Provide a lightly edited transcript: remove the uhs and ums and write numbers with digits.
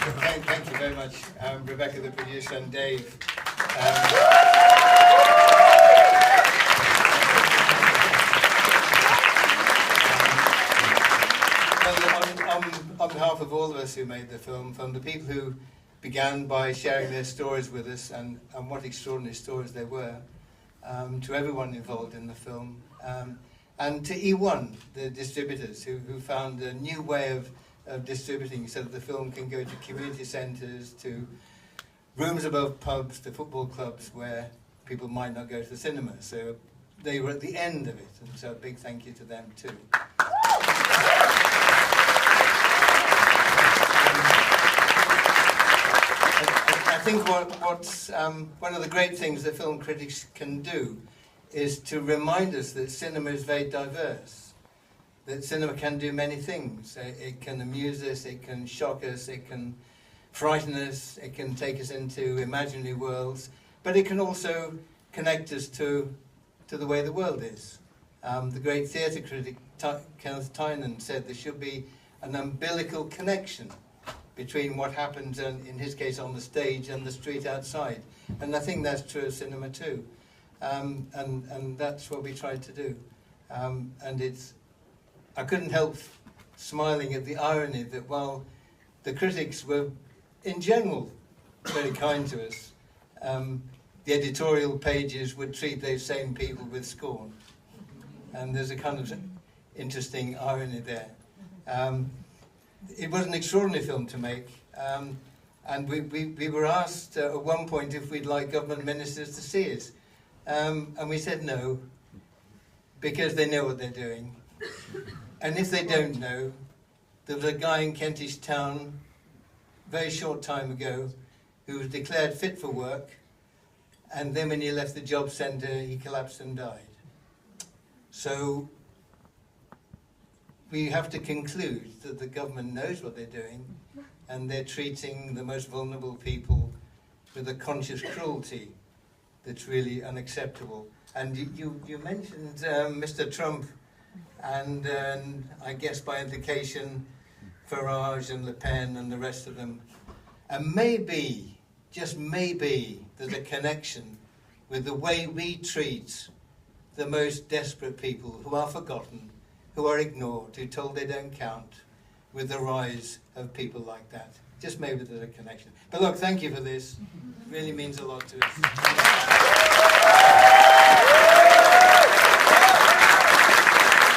Thank you very much, Rebecca, the producer, and Dave. On behalf of all of us who made the film, from the people who began by sharing their stories with us, and what extraordinary stories they were, to everyone involved in the film, and to E1, the distributors, who found a new way of distributing so that the film can go to community centres, to rooms above pubs, to football clubs where people might not go to the cinema. So they were at the end of it, and so a big thank you to them too. I think what's one of the great things that film critics can do is to remind us that cinema is very diverse, that cinema can do many things. It can amuse us, it can shock us, it can frighten us, it can take us into imaginary worlds, but it can also connect us to the way the world is. The great theatre critic Kenneth Tynan said there should be an umbilical connection between what happens, in his case, on the stage and the street outside. And I think that's true of cinema too. And that's what we tried to do. And I couldn't help smiling at the irony that while the critics were, in general, very kind to us, the editorial pages would treat those same people with scorn. And there's a kind of interesting irony there. It was an extraordinary film to make, and we were asked at one point if we'd like government ministers to see it, and we said no, because they know what they're doing. And if they don't know, there was a guy in Kentish Town, a very short time ago, who was declared fit for work, and then when he left the job centre, he collapsed and died. So we have to conclude that the government knows what they're doing, and they're treating the most vulnerable people with a conscious cruelty that's really unacceptable. And you mentioned Mr. Trump, and I guess by implication Farage and Le Pen and the rest of them. And maybe, just maybe, there's a connection with the way we treat the most desperate people who are forgotten, who are ignored, who are told they don't count, with the rise of people like that. Just maybe there's a connection. But look, thank you for this. It really means a lot to us.